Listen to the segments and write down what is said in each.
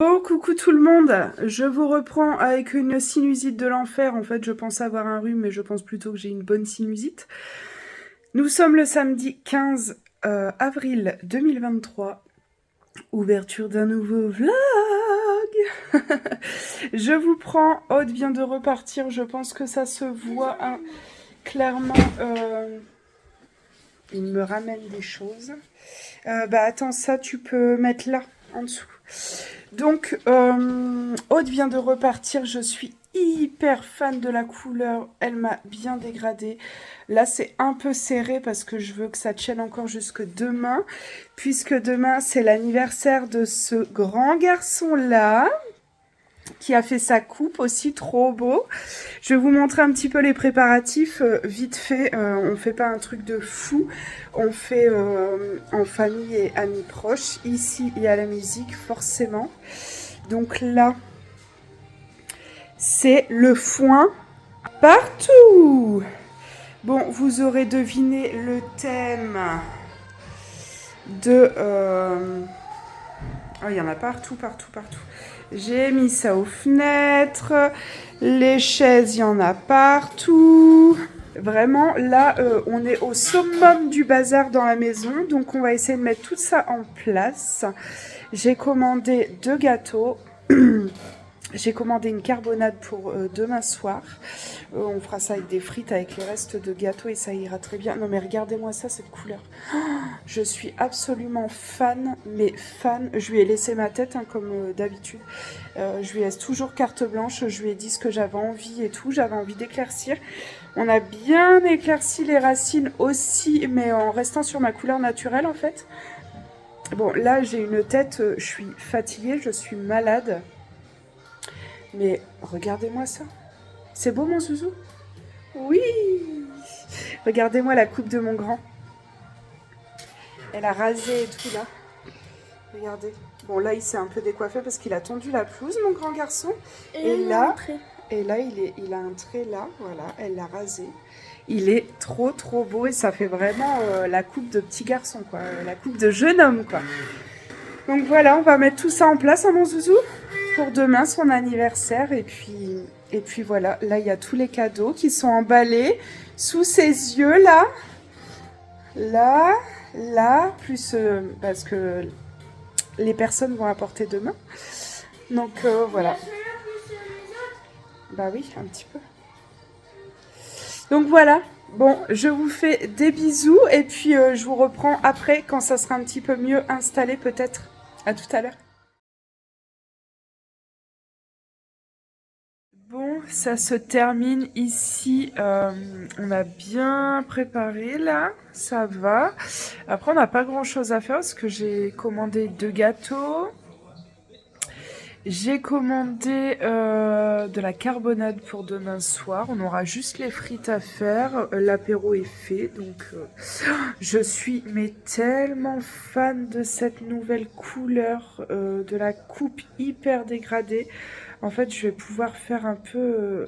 Oh, coucou tout le monde! Je vous reprends avec une sinusite de l'enfer. En fait, je pense avoir un rhume, mais je pense plutôt que j'ai une bonne sinusite. Nous sommes le samedi 15 avril 2023. Ouverture d'un nouveau vlog! Je vous prends. Aude vient de repartir. Je pense que ça se voit clairement. Il me ramène des choses. Attends, ça tu peux mettre là, en dessous. Donc, Aude vient de repartir. Je suis hyper fan de la couleur. Elle m'a bien dégradée. Là, c'est un peu serré parce que je veux que ça tienne encore jusque demain. Puisque demain, c'est l'anniversaire de ce grand garçon-là qui a fait sa coupe aussi, trop beau. Je vais vous montrer un petit peu les préparatifs, vite fait. On fait pas un truc de fou. On fait en famille et amis proches. Ici, il y a la musique, forcément. Donc là, c'est le foin partout. Bon, vous aurez deviné le thème de... il y en a partout, partout, partout. J'ai mis ça aux fenêtres. Les chaises, il y en a partout. Vraiment, là, on est au summum du bazar dans la maison. Donc, on va essayer de mettre tout ça en place. J'ai commandé 2 gâteaux. J'ai commandé une carbonade pour demain soir. On fera ça avec des frites, avec les restes de gâteaux et ça ira très bien. Non mais regardez-moi ça, cette couleur. Oh, je suis absolument fan, mais fan. Je lui ai laissé ma tête, hein, comme d'habitude. Je lui laisse toujours carte blanche. Je lui ai dit ce que j'avais envie et tout. J'avais envie d'éclaircir. On a bien éclairci les racines aussi, mais en restant sur ma couleur naturelle en fait. Bon, là j'ai une tête, je suis fatiguée, je suis malade. Mais regardez-moi ça. C'est beau mon zouzou? Oui! Regardez-moi la coupe de mon grand. Elle a rasé et tout là. Regardez. Bon là il s'est un peu décoiffé parce qu'il a tondu la pelouse mon grand garçon. Et là, il a un trait là. Voilà, elle l'a rasé. Il est trop trop beau et ça fait vraiment la coupe de petit garçon quoi. La coupe de jeune homme quoi. Donc voilà, on va mettre tout ça en place à mon zouzou pour demain, son anniversaire. Et puis voilà, là il y a tous les cadeaux qui sont emballés sous ses yeux là. Là, plus parce que les personnes vont apporter demain. Donc voilà. Bah oui, un petit peu. Donc voilà. Bon, je vous fais des bisous et puis je vous reprends après quand ça sera un petit peu mieux installé peut-être. À tout à l'heure. Bon, ça se termine ici. On a bien préparé là, ça va. Après, on n'a pas grand-chose à faire parce que j'ai commandé 2 gâteaux. J'ai commandé de la carbonade pour demain soir. On aura juste les frites à faire. L'apéro est fait, donc je suis mais tellement fan de cette nouvelle couleur, de la coupe hyper dégradée. En fait, je vais pouvoir faire un peu...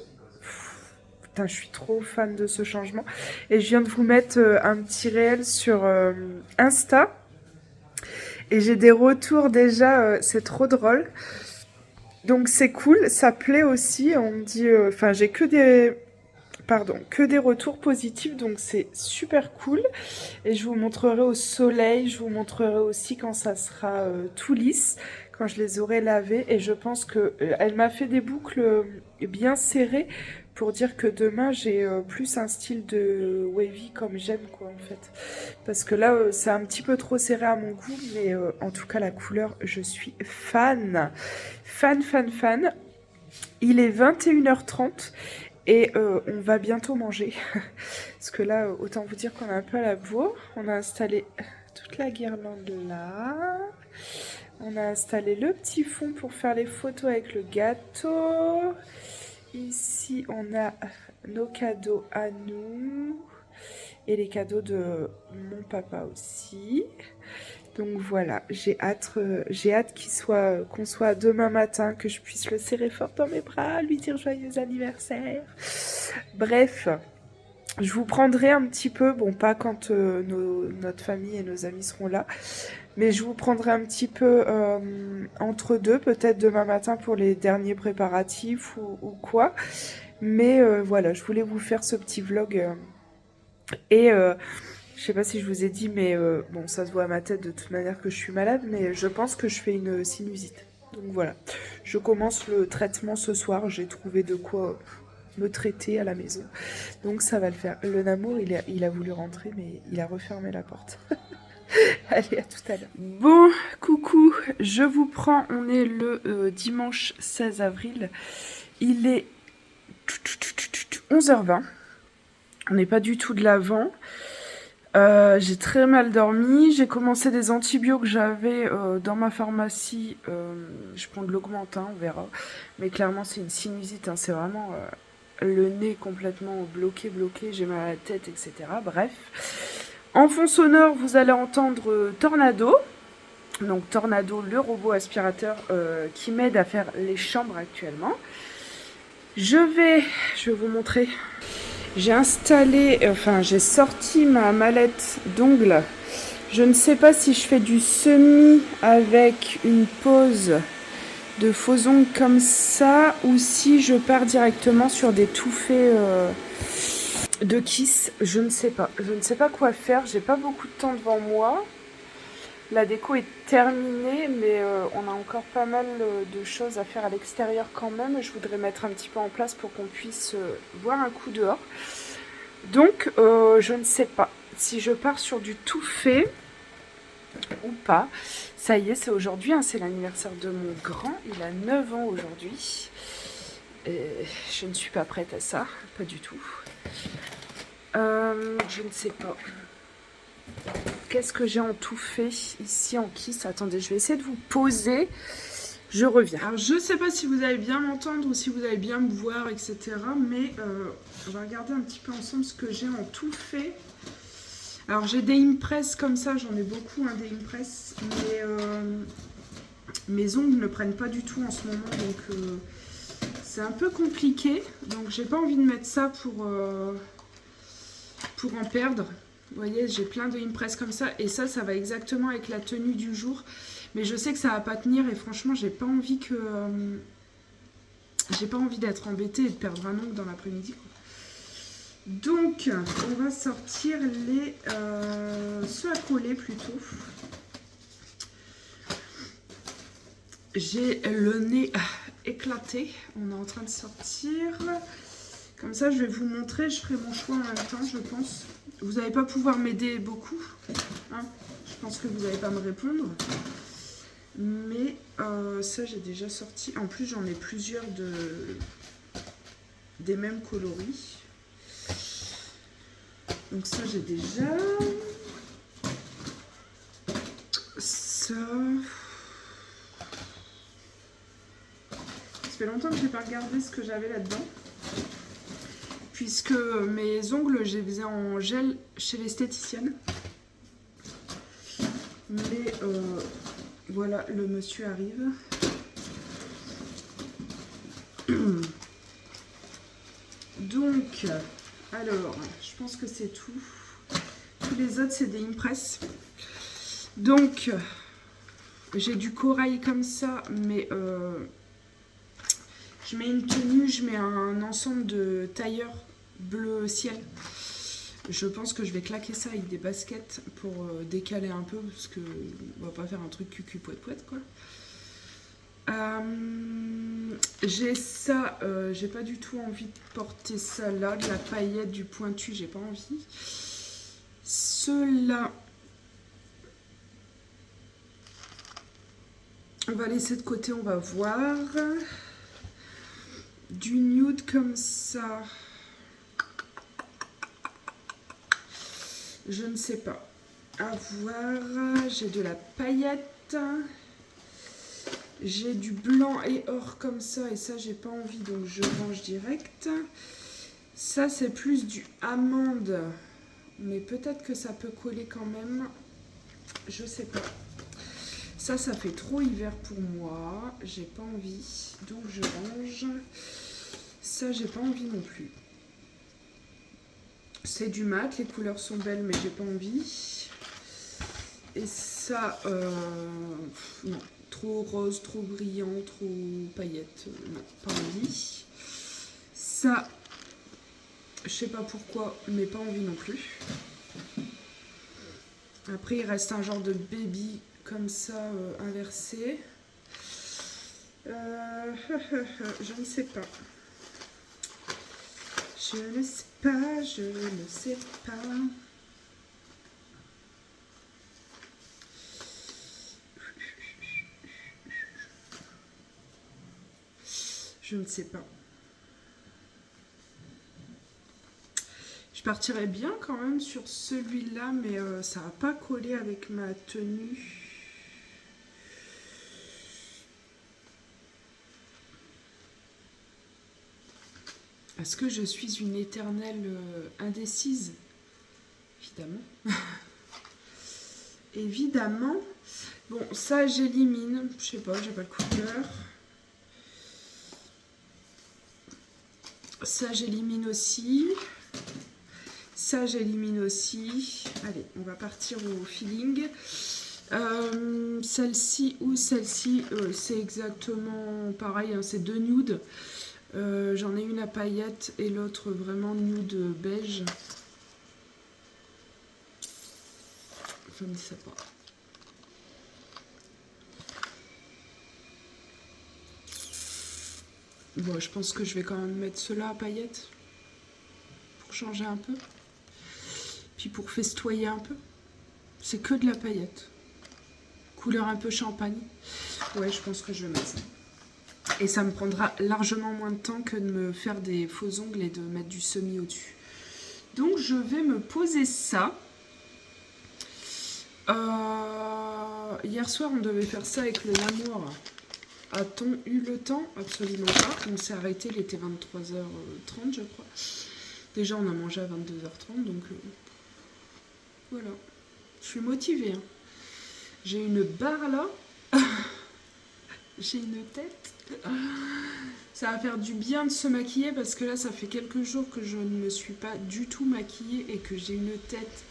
Putain, je suis trop fan de ce changement. Et je viens de vous mettre un petit réel sur Insta. Et j'ai des retours déjà, c'est trop drôle. Donc c'est cool, ça plaît aussi. On me dit... Enfin, j'ai que des retours positifs, donc c'est super cool. Et je vous montrerai au soleil, je vous montrerai aussi quand ça sera tout lisse, quand je les aurai lavés. Et je pense que elle m'a fait des boucles bien serrées pour dire que demain j'ai plus un style de wavy comme j'aime quoi en fait. Parce que là c'est un petit peu trop serré à mon goût, mais en tout cas la couleur, je suis fan. Fan, fan, fan. Il est 21h30 et on va bientôt manger. Parce que là, autant vous dire qu'on est un peu à la bourre. On a installé toute la guirlande là. On a installé le petit fond pour faire les photos avec le gâteau. Ici, on a nos cadeaux à nous. Et les cadeaux de mon papa aussi. Donc voilà, j'ai hâte qu'on soit demain matin, que je puisse le serrer fort dans mes bras, lui dire joyeux anniversaire. Bref, je vous prendrai un petit peu, bon pas quand notre famille et nos amis seront là, Mais je vous prendrai un petit peu entre deux, peut-être demain matin pour les derniers préparatifs ou quoi. Mais voilà, je voulais vous faire ce petit vlog. Et je sais pas si je vous ai dit, mais bon, ça se voit à ma tête de toute manière que je suis malade, mais je pense que je fais une sinusite. Donc voilà, je commence le traitement ce soir. J'ai trouvé de quoi me traiter à la maison. Donc ça va le faire. Le Namour, il a voulu rentrer, mais il a refermé la porte. Allez, à tout à l'heure. Bon, coucou, je vous prends. On est le dimanche 16 avril. Il est 11h20. On n'est pas du tout de l'avant. J'ai très mal dormi. J'ai commencé des antibiotiques que j'avais dans ma pharmacie. Je prends de l'Augmentin, on verra. Mais clairement, c'est une sinusite. Hein. C'est vraiment le nez complètement bloqué. J'ai mal à la tête, etc. Bref. En fond sonore, vous allez entendre Tornado. Donc Tornado, le robot aspirateur qui m'aide à faire les chambres actuellement. Je vais vous montrer. J'ai installé, j'ai sorti ma mallette d'ongles. Je ne sais pas si je fais du semi avec une pose de faux ongles comme ça ou si je pars directement sur des touffés de kiss. Je ne sais pas. Je ne sais pas quoi faire. J'ai pas beaucoup de temps devant moi. La déco est terminée, mais on a encore pas mal de choses à faire à l'extérieur quand même. Je voudrais mettre un petit peu en place pour qu'on puisse voir un coup dehors. Donc, je ne sais pas si je pars sur du tout fait ou pas. Ça y est, c'est aujourd'hui, hein, c'est l'anniversaire de mon grand. Il a 9 ans aujourd'hui. Je ne suis pas prête à ça, pas du tout. Je ne sais pas. Qu'est-ce que j'ai en tout fait ici en kiss? Attendez, je vais essayer de vous poser. Je reviens. Alors, je ne sais pas si vous allez bien m'entendre ou si vous allez bien me voir, etc. Mais on va regarder un petit peu ensemble ce que j'ai en tout fait. Alors, j'ai des impress comme ça. J'en ai beaucoup, hein, des impress. Mais mes ongles ne prennent pas du tout en ce moment. Donc, c'est un peu compliqué. Donc, j'ai pas envie de mettre ça pour en perdre. Vous voyez, j'ai plein de impress comme ça. Et ça va exactement avec la tenue du jour. Mais je sais que ça va pas tenir. Et franchement, j'ai pas envie que... j'ai pas envie d'être embêtée et de perdre un ongle dans l'après-midi. Donc, on va sortir les... ceux à coller plutôt. J'ai le nez éclaté. On est en train de sortir... Comme ça, je vais vous montrer, je ferai mon choix en même temps, je pense. Vous n'allez pas pouvoir m'aider beaucoup. Hein, je pense que vous n'allez pas me répondre. Mais ça, j'ai déjà sorti. En plus, j'en ai plusieurs des mêmes coloris. Donc ça, j'ai déjà. Ça... Ça fait longtemps que je n'ai pas regardé ce que j'avais là-dedans. Puisque mes ongles, je les faisais en gel chez l'esthéticienne. Mais voilà, le monsieur arrive. Donc, alors, je pense que c'est tout. Tous les autres, c'est des impress. Donc, j'ai du corail comme ça, mais... je mets une tenue, je mets un ensemble de tailleurs bleu ciel. Je pense que je vais claquer ça avec des baskets pour décaler un peu, parce que on va pas faire un truc cucu poète poète quoi. J'ai ça, j'ai pas du tout envie de porter ça là, de la paillette, du pointu, j'ai pas envie. Ceux-là, on va laisser de côté, on va voir. Du nude comme ça, je ne sais pas, à voir. J'ai de la paillette, j'ai du blanc et or comme ça, et ça j'ai pas envie, donc je range direct. Ça c'est plus du amande, mais peut-être que ça peut coller quand même, je sais pas. Ça fait trop hiver pour moi, j'ai pas envie, donc je range. Ça, j'ai pas envie non plus. C'est du mat, les couleurs sont belles, mais j'ai pas envie. Et ça, non, trop rose, trop brillant, trop paillettes, non, pas envie. Ça, je sais pas pourquoi, mais pas envie non plus. Après, il reste un genre de baby comme ça, inversé. Je ne sais pas. Je ne sais pas, je ne sais pas. Je ne sais pas. Je partirais bien quand même sur celui-là, mais ça va pas coller avec ma tenue. Est-ce que je suis une éternelle indécise? Évidemment. Évidemment. Bon, ça j'élimine. Je sais pas, j'ai pas le coup de cœur. Ça j'élimine aussi. Ça j'élimine aussi. Allez, on va partir au feeling. Celle-ci ou celle-ci, c'est exactement pareil, hein, c'est deux nudes. J'en ai une à paillettes et l'autre vraiment nude beige. Je ne sais pas. Bon, je pense que je vais quand même mettre cela à paillettes pour changer un peu. Puis pour festoyer un peu. C'est que de la paillette. Couleur un peu champagne. Ouais, je pense que je vais mettre ça. Et ça me prendra largement moins de temps que de me faire des faux ongles et de mettre du semi au-dessus. Donc je vais me poser ça. Hier soir, on devait faire ça avec le Namour. A-t-on eu le temps? Absolument pas. On s'est arrêté, il était 23h30, je crois. Déjà, on a mangé à 22h30, donc voilà. Je suis motivée. Hein. J'ai une barre là. J'ai une tête. Ça va faire du bien de se maquiller parce que là, ça fait quelques jours que je ne me suis pas du tout maquillée et que j'ai une tête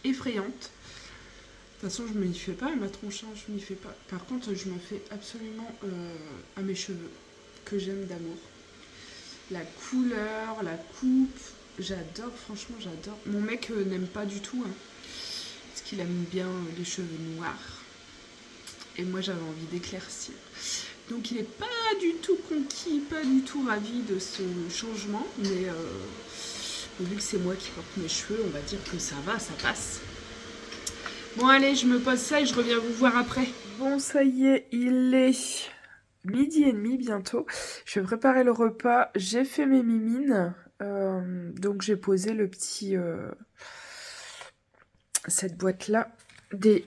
effrayante. De toute façon, je ne m'y fais pas à ma tronche, hein, je m'y fais pas. Par contre, je me fais absolument à mes cheveux, que j'aime d'amour. La couleur, la coupe, j'adore, franchement, j'adore. Mon mec n'aime pas du tout, hein, parce qu'il aime bien les cheveux noirs. Et moi, j'avais envie d'éclaircir. Donc, il n'est pas du tout conquis, pas du tout ravi de ce changement. Mais vu que c'est moi qui porte mes cheveux, on va dire que ça va, ça passe. Bon, allez, je me pose ça et je reviens vous voir après. Bon, ça y est, il est 12h30 bientôt. Je vais préparer le repas. J'ai fait mes mimines. Donc, j'ai posé le petit... cette boîte-là. Des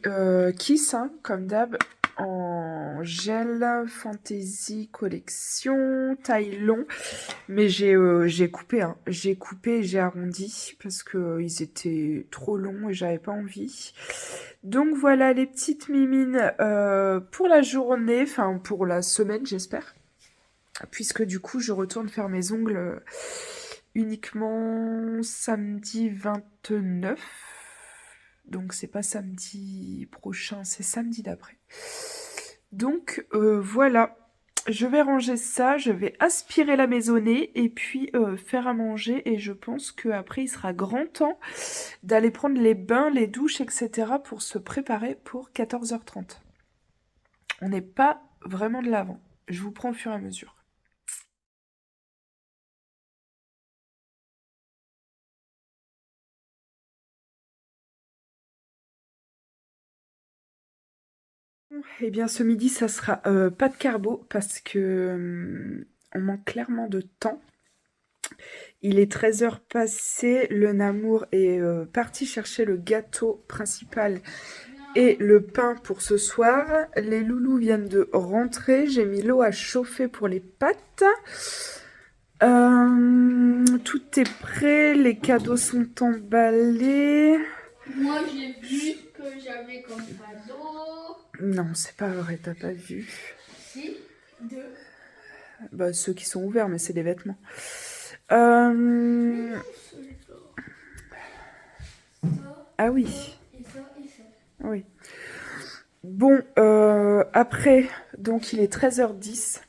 Kiss, hein, comme d'hab. En gel Fantasy Collection taille long, mais j'ai coupé, hein. J'ai coupé et j'ai arrondi parce que ils étaient trop longs et j'avais pas envie. Donc voilà les petites mimines pour la journée, enfin pour la semaine j'espère, puisque du coup je retourne faire mes ongles uniquement samedi 29. Donc c'est pas samedi prochain, c'est samedi d'après. Donc voilà, je vais ranger ça, je vais aspirer la maisonnée et puis faire à manger. Et je pense qu'après il sera grand temps d'aller prendre les bains, les douches, etc. pour se préparer pour 14h30. On n'est pas vraiment de l'avant. Je vous prends au fur et à mesure. Eh bien, ce midi, ça sera pas de carbo parce que on manque clairement de temps. Il est 13h passé, le Namour est parti chercher le gâteau principal et le pain pour ce soir. Les loulous viennent de rentrer, j'ai mis l'eau à chauffer pour les pâtes. Tout est prêt, les cadeaux sont emballés. Moi, j'ai vu que j'avais comme cadeau. Non, c'est pas vrai, t'as pas vu. Si, deux. Bah, ceux qui sont ouverts, mais c'est des vêtements. Ça, Ah oui. et ça, et ça. Oui. Bon, après, donc il est 13h10.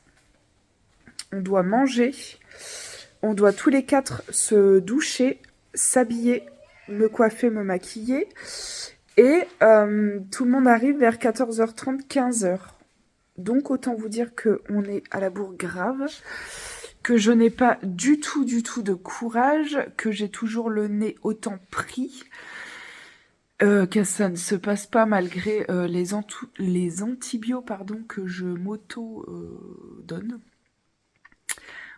On doit manger. On doit tous les 4 se doucher, s'habiller, me coiffer, me maquiller. Et tout le monde arrive vers 14h30, 15h. Donc autant vous dire qu'on est à la bourre grave, que je n'ai pas du tout de courage, que j'ai toujours le nez autant pris, que ça ne se passe pas malgré les antibiotiques que je m'auto-donne.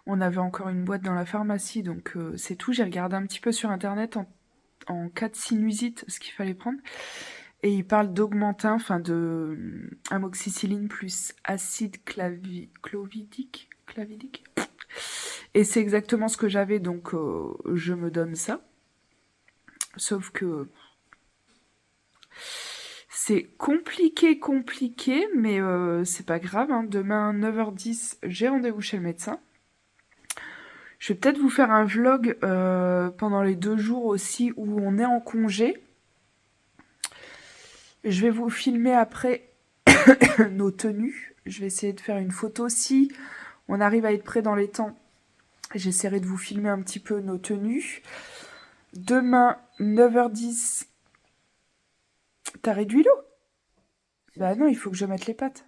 On avait encore une boîte dans la pharmacie, donc c'est tout. J'ai regardé un petit peu sur internet en cas de sinusite ce qu'il fallait prendre. Et il parle d'augmentin, enfin de amoxicilline plus acide clavidique. Et c'est exactement ce que j'avais, donc je me donne ça. Sauf que c'est compliqué, mais c'est pas grave. Hein. Demain, 9h10, j'ai rendez-vous chez le médecin. Je vais peut-être vous faire un vlog pendant les 2 jours aussi où on est en congé. Je vais vous filmer après nos tenues. Je vais essayer de faire une photo. Si on arrive à être prêt dans les temps, j'essaierai de vous filmer un petit peu nos tenues. Demain, 9h10. T'as réduit l'eau? Bah non, il faut que je mette les pâtes.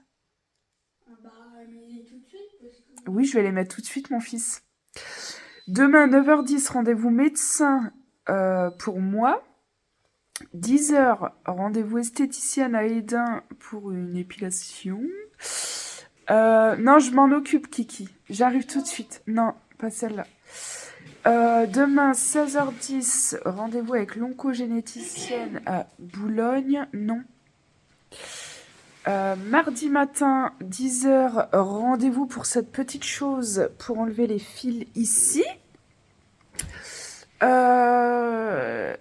Bah, mets-les tout de suite parce que... Oui, je vais les mettre tout de suite, mon fils. Demain, 9h10, rendez-vous médecin pour moi. 10h, rendez-vous esthéticienne à Edin pour une épilation. Non, je m'en occupe, Kiki. J'arrive tout de suite. Non, pas celle-là. Demain, 16h10, rendez-vous avec l'oncogénéticienne à Boulogne. Non. Mardi matin, 10h, rendez-vous pour cette petite chose pour enlever les fils ici.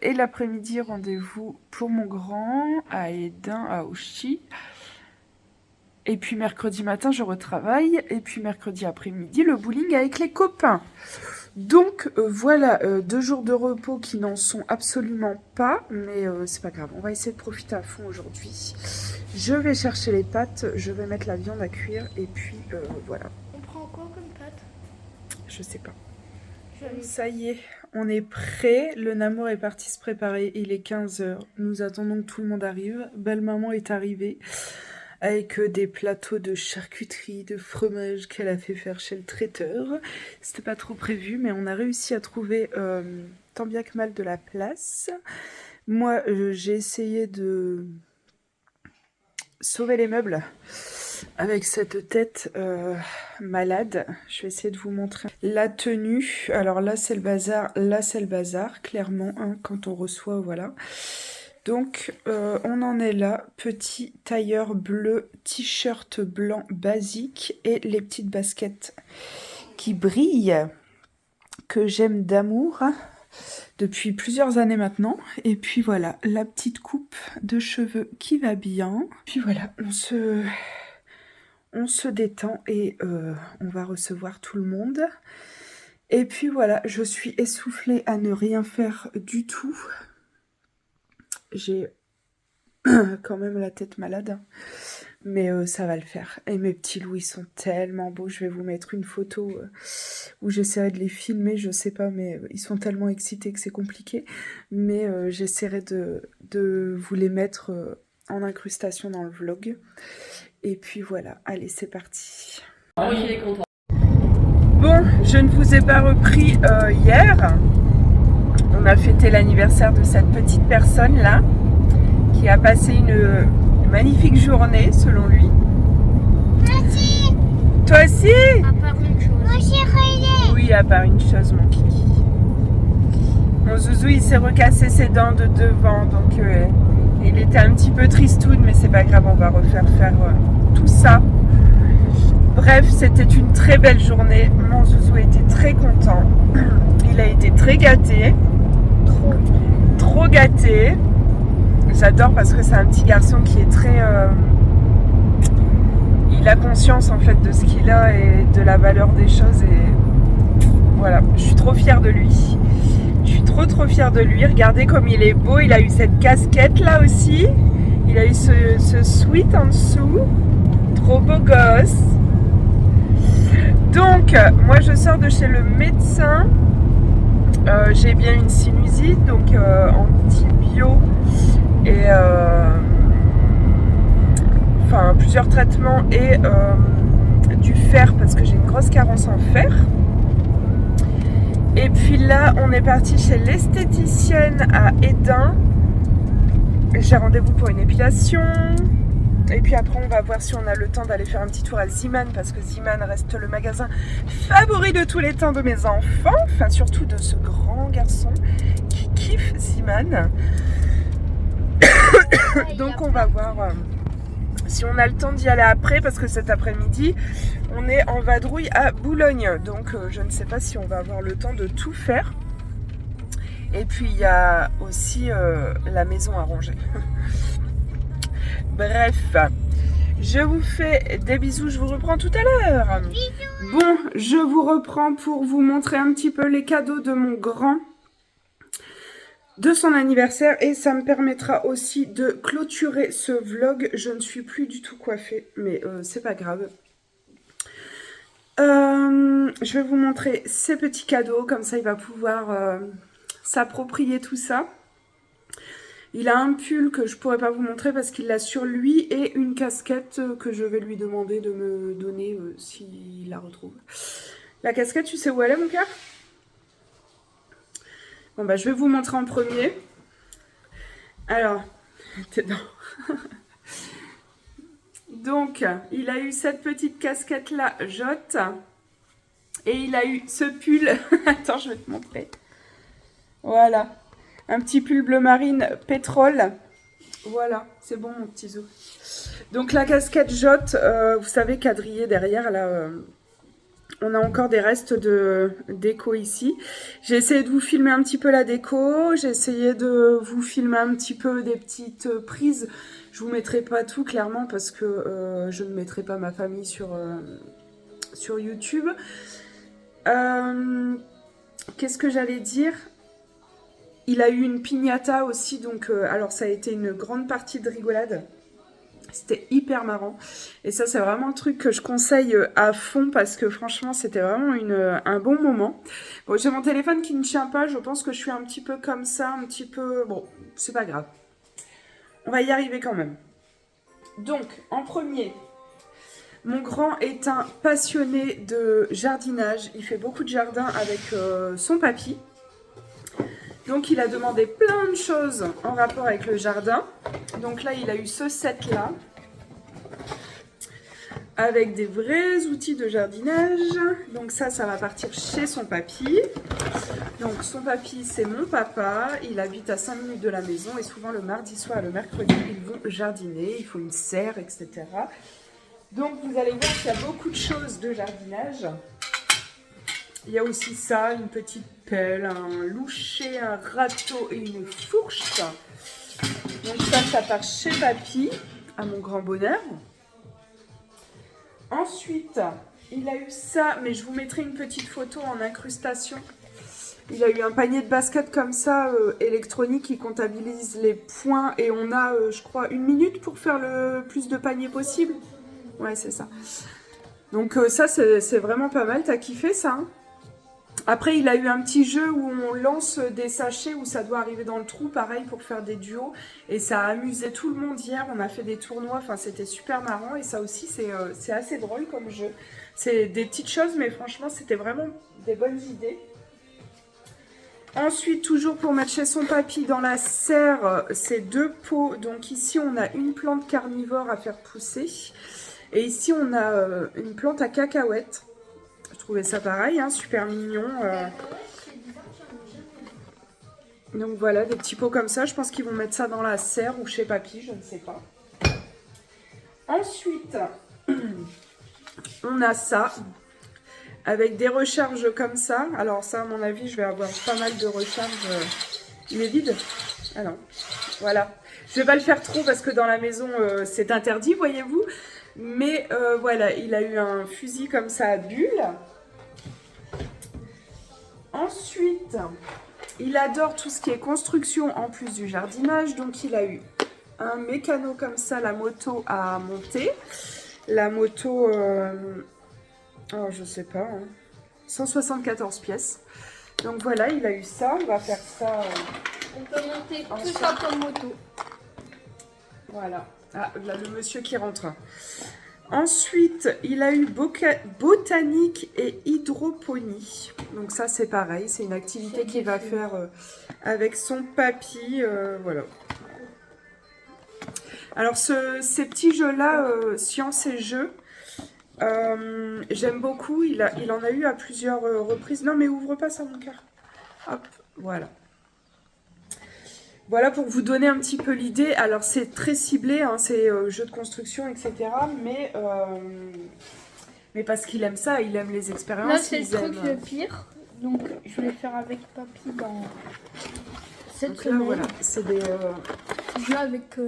Et l'après-midi, rendez-vous pour mon grand à Edin, à Auchy. Et puis mercredi matin, je retravaille. Et puis mercredi après-midi, le bowling avec les copains. Donc voilà, 2 jours de repos qui n'en sont absolument pas. Mais c'est pas grave, on va essayer de profiter à fond aujourd'hui. Je vais chercher les pâtes, je vais mettre la viande à cuire. Et puis voilà. On prend quoi comme pâte? Je sais pas. Je- Ça y est, on est prêt. Le Namour est parti se préparer. Il est 15h. Nous attendons que tout le monde arrive. Belle maman est arrivée avec des plateaux de charcuterie, de fromage qu'elle a fait faire chez le traiteur. C'était pas trop prévu, mais on a réussi à trouver tant bien que mal de la place. Moi, j'ai essayé de sauver les meubles avec cette tête malade. Je vais essayer de vous montrer la tenue. Alors là c'est le bazar, clairement, hein, quand on reçoit, voilà. Donc on en est là, petit tailleur bleu, t-shirt blanc basique et les petites baskets qui brillent, que j'aime d'amour depuis plusieurs années maintenant. Et puis voilà, la petite coupe de cheveux qui va bien. Puis voilà, on se détend et on va recevoir tout le monde. Et puis voilà, je suis essoufflée à ne rien faire du tout. J'ai quand même la tête malade, mais ça va le faire. Et mes petits loups, ils sont tellement beaux. Je vais vous mettre une photo où j'essaierai de les filmer, je sais pas, mais ils sont tellement excités que c'est compliqué. Mais j'essaierai de vous les mettre en incrustation dans le vlog. Et puis voilà, allez, c'est parti. Ah oui, il est content. Bon, je ne vous ai pas repris hier. On a fêté l'anniversaire de cette petite personne-là, qui a passé une magnifique journée, selon lui. Merci. Toi aussi? À part une chose. Moi j'ai regardé. Oui, à part une chose, mon kiki. Mon zouzou, il s'est recassé ses dents de devant, donc il était un petit peu tristoun, mais c'est pas grave, on va refaire faire tout ça. Bref, c'était une très belle journée. Mon zouzou était très content. Il a été très gâté. Trop gâté. J'adore parce que c'est un petit garçon qui est très... il a conscience en fait de ce qu'il a et de la valeur des choses. Et voilà, je suis trop fière de lui. Je suis trop fière de lui. Regardez comme il est beau. Il a eu cette casquette là aussi. Il a eu ce sweat en dessous. Trop beau gosse. Donc, moi je sors de chez le médecin. J'ai bien une sinusite, donc antibio et enfin plusieurs traitements et du fer parce que j'ai une grosse carence en fer. Et puis là, on est parti chez l'esthéticienne à Edin. J'ai rendez-vous pour une épilation. Et puis après, on va voir si on a le temps d'aller faire un petit tour à Ziman parce que Ziman reste le magasin favori de tous les temps de mes enfants. Enfin, surtout de ce grand garçon qui kiffe Ziman. Donc, on va voir si on a le temps d'y aller après parce que cet après-midi, on est en vadrouille à Boulogne. Donc, je ne sais pas si on va avoir le temps de tout faire. Et puis, il y a aussi la maison à ranger. Bref, je vous fais des bisous, je vous reprends tout à l'heure. Bon, je vous reprends pour vous montrer un petit peu les cadeaux de mon grand, de son anniversaire. Et ça me permettra aussi de clôturer ce vlog. Je ne suis plus du tout coiffée, mais c'est pas grave. Je vais vous montrer ces petits cadeaux, comme ça il va pouvoir s'approprier tout ça. Il a un pull que je pourrais pas vous montrer parce qu'il l'a sur lui et une casquette que je vais lui demander de me donner s'il la retrouve. La casquette, tu sais où elle est, mon cœur? Bon, bah, je vais vous montrer en premier. Alors, t'es dedans. Donc, il a eu cette petite casquette-là, Jotte. Et il a eu ce pull. Attends, je vais te montrer. Voilà. Un petit pull bleu marine pétrole. Voilà, c'est bon mon petit zoo. Donc la casquette Jotte, vous savez quadrillée derrière, là, on a encore des restes de déco ici. J'ai essayé de vous filmer un petit peu la déco. J'ai essayé de vous filmer un petit peu des petites prises. Je vous mettrai pas tout clairement parce que je ne mettrai pas ma famille sur YouTube. Qu'est-ce que j'allais dire ? Il a eu une piñata aussi, donc alors ça a été une grande partie de rigolade. C'était hyper marrant. Et ça, c'est vraiment le truc que je conseille à fond parce que franchement, c'était vraiment un bon moment. Bon, j'ai mon téléphone qui ne tient pas. Je pense que je suis un petit peu comme ça, un petit peu... Bon, c'est pas grave. On va y arriver quand même. Donc, en premier, mon grand est un passionné de jardinage. Il fait beaucoup de jardin avec son papy. Donc il a demandé plein de choses en rapport avec le jardin. Donc là il a eu ce set là. Avec des vrais outils de jardinage. Donc ça va partir chez son papy. Donc son papy c'est mon papa. Il habite à 5 minutes de la maison. Et souvent le mardi soir et le mercredi ils vont jardiner. Il faut une serre, etc. Donc vous allez voir qu'il y a beaucoup de choses de jardinage. Il y a aussi ça, une petite pelle, un loucher, un râteau et une fourche. Donc ça part chez papy, à mon grand bonheur. Ensuite, il a eu ça, mais je vous mettrai une petite photo en incrustation. Il a eu un panier de basket comme ça, électronique, qui comptabilise les points. Et on a, je crois, 1 minute pour faire le plus de paniers possible. Ouais, c'est ça. Donc ça, c'est vraiment pas mal. T'as kiffé ça, hein? Après, il a eu un petit jeu où on lance des sachets où ça doit arriver dans le trou, pareil, pour faire des duos. Et ça a amusé tout le monde hier. On a fait des tournois, enfin, c'était super marrant. Et ça aussi, c'est assez drôle comme jeu. C'est des petites choses, mais franchement, c'était vraiment des bonnes idées. Ensuite, toujours pour mettre chez son papy dans la serre, c'est 2 pots. Donc ici, on a une plante carnivore à faire pousser. Et ici, on a une plante à cacahuètes. Je trouvais ça pareil, hein, super mignon. Donc voilà, des petits pots comme ça. Je pense qu'ils vont mettre ça dans la serre ou chez papy, je ne sais pas. Ensuite, on a ça. Avec des recharges comme ça. Alors ça, à mon avis, je vais avoir pas mal de recharges. Il est vide? Alors, voilà. Je vais pas le faire trop parce que dans la maison, c'est interdit, voyez-vous. Mais voilà, il a eu un fusil comme ça à bulles. Ensuite, il adore tout ce qui est construction en plus du jardinage. Donc, il a eu un mécano comme ça, la moto à monter. La moto, alors je sais pas, hein, 174 pièces. Donc voilà, il a eu ça. On va faire ça. On peut monter tout Ensuite. ça comme moto. Voilà. Ah, là, le monsieur qui rentre. Ensuite, il a eu botanique et hydroponie. Donc ça, c'est pareil. C'est une activité qu'il va faire avec son papy. Voilà. Alors, ces petits jeux-là, science et jeux, j'aime beaucoup. Il en a eu à plusieurs reprises. Non, mais ouvre pas ça, mon cœur. Hop, voilà. Voilà pour vous donner un petit peu l'idée. Alors c'est très ciblé, hein, c'est jeux de construction, etc. Mais parce qu'il aime ça, il aime les expériences. Là, c'est le ils truc aiment- le pire. Donc, je vais faire avec papy dans cette Donc là, semaine. voilà, c'est des... Je joue avec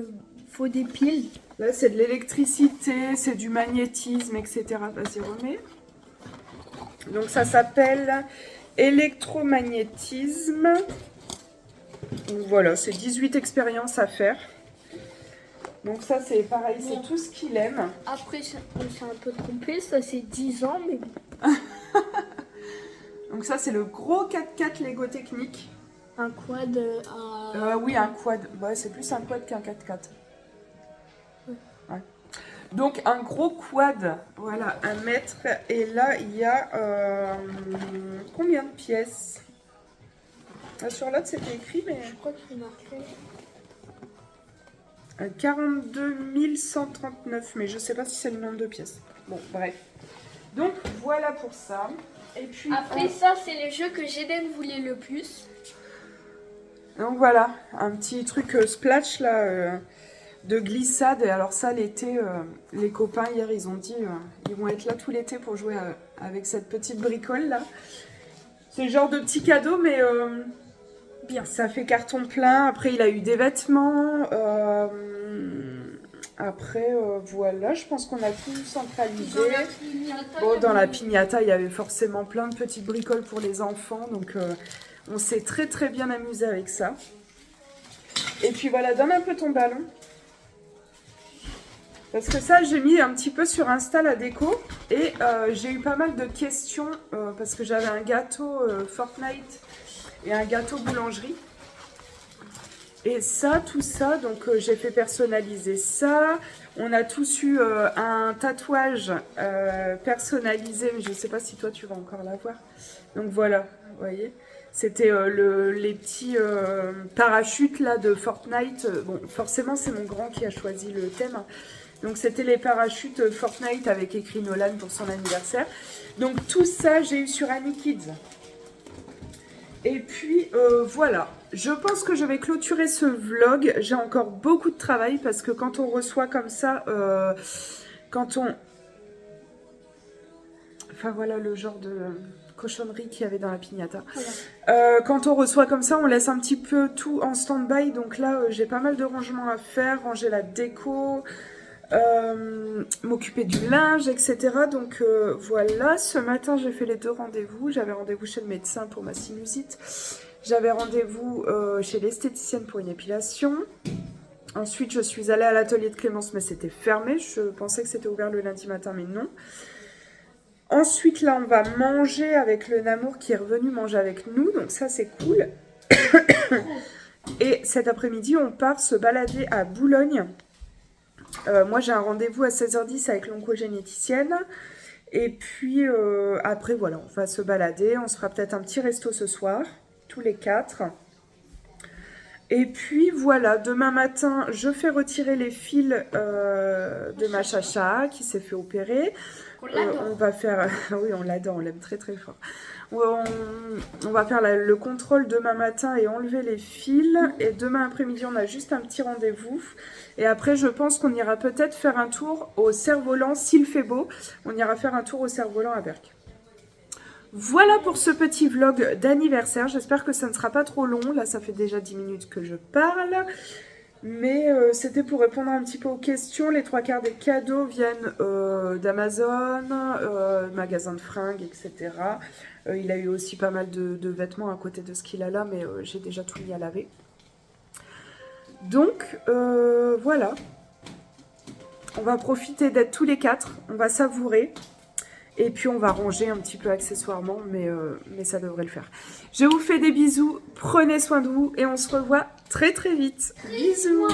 faut des piles. Là, c'est de l'électricité, c'est du magnétisme, etc. Vas-y, remets. Donc ça s'appelle électromagnétisme. Donc voilà, c'est 18 expériences à faire. Donc ça, c'est pareil, c'est tout ce qu'il aime. Après, on s'est un peu trompé. Ça, c'est 10 ans, mais Donc ça, c'est le gros 4x4 Lego Technique. un quad à... Oui, un quad. Ouais, c'est plus un quad qu'un 4x4. Ouais. Donc un gros quad, voilà, 1 mètre. Et là, il y a combien de pièces? Sur l'autre, c'était écrit, mais... Je crois qu'il marquait... 42 139, mais je sais pas si c'est le nombre de pièces. Bon, bref. Donc, voilà pour ça. Et puis... Après ça, c'est le jeu que Jeden voulait le plus. Donc voilà, un petit truc splash là, de glissade. Et alors ça, l'été, les copains hier, ils ont dit, ils vont être là tout l'été pour jouer avec cette petite bricole là. C'est le genre de petit cadeau, mais bien, ça fait carton plein. Après, il a eu des vêtements. Après, voilà, je pense qu'on a tout centralisé. Bon, dans la piñata, il y avait forcément plein de petites bricoles pour les enfants. Donc, on s'est très très bien amusé avec ça. Et puis voilà, donne un peu ton ballon. Parce que ça, j'ai mis un petit peu sur Insta la déco. Et j'ai eu pas mal de questions. Parce que j'avais un gâteau Fortnite et un gâteau boulangerie. Et ça, tout ça, donc j'ai fait personnaliser ça. On a tous eu un tatouage personnalisé, mais je ne sais pas si toi tu vas encore l'avoir. Donc voilà, vous voyez. C'était les petits parachutes là de Fortnite. Bon, forcément, c'est mon grand qui a choisi le thème. Donc c'était les parachutes Fortnite avec écrit Nolan pour son anniversaire. Donc tout ça, j'ai eu sur Annie Kids. Et puis voilà, je pense que je vais clôturer ce vlog. J'ai encore beaucoup de travail parce que quand on reçoit comme ça, Enfin voilà le genre de cochonnerie qu'il y avait dans la piñata. Voilà. Quand on reçoit comme ça, on laisse un petit peu tout en stand-by. Donc là, j'ai pas mal de rangements à faire, ranger la déco... m'occuper du linge, etc. Donc voilà, ce matin j'ai fait les 2 rendez-vous. J'avais rendez-vous chez le médecin pour ma sinusite. J'avais rendez-vous chez l'esthéticienne pour une épilation. Ensuite je suis allée à l'atelier de Clémence, mais c'était fermé. Je pensais que c'était ouvert le lundi matin, mais non. Ensuite là on va manger avec le Namour qui est revenu manger avec nous. Donc ça c'est cool. Et cet après-midi on part se balader à Boulogne. Moi j'ai un rendez-vous à 16h10 avec l'oncogénéticienne. Et puis après voilà, on va se balader. On se fera peut-être un petit resto ce soir, tous les 4. Et puis voilà, demain matin, je fais retirer les fils de ma chacha qui s'est fait opérer. On va faire... oui, on l'adore, on l'aime très très fort. On va faire le contrôle demain matin et enlever les fils. Et demain après-midi, on a juste un petit rendez-vous. Et après, je pense qu'on ira peut-être faire un tour au cerf-volant. S'il fait beau, on ira faire un tour au cerf-volant à Berck. Voilà pour ce petit vlog d'anniversaire. J'espère que ça ne sera pas trop long. Là, ça fait déjà 10 minutes que je parle. Mais c'était pour répondre un petit peu aux questions. Les 3/4 des cadeaux viennent d'Amazon, magasin de fringues, etc. Il a eu aussi pas mal de vêtements à côté de ce qu'il a là, mais j'ai déjà tout mis à laver. Donc, voilà. On va profiter d'être tous les 4. On va savourer. Et puis, on va ranger un petit peu accessoirement. Mais ça devrait le faire. Je vous fais des bisous. Prenez soin de vous. Et on se revoit très très vite. Bisous.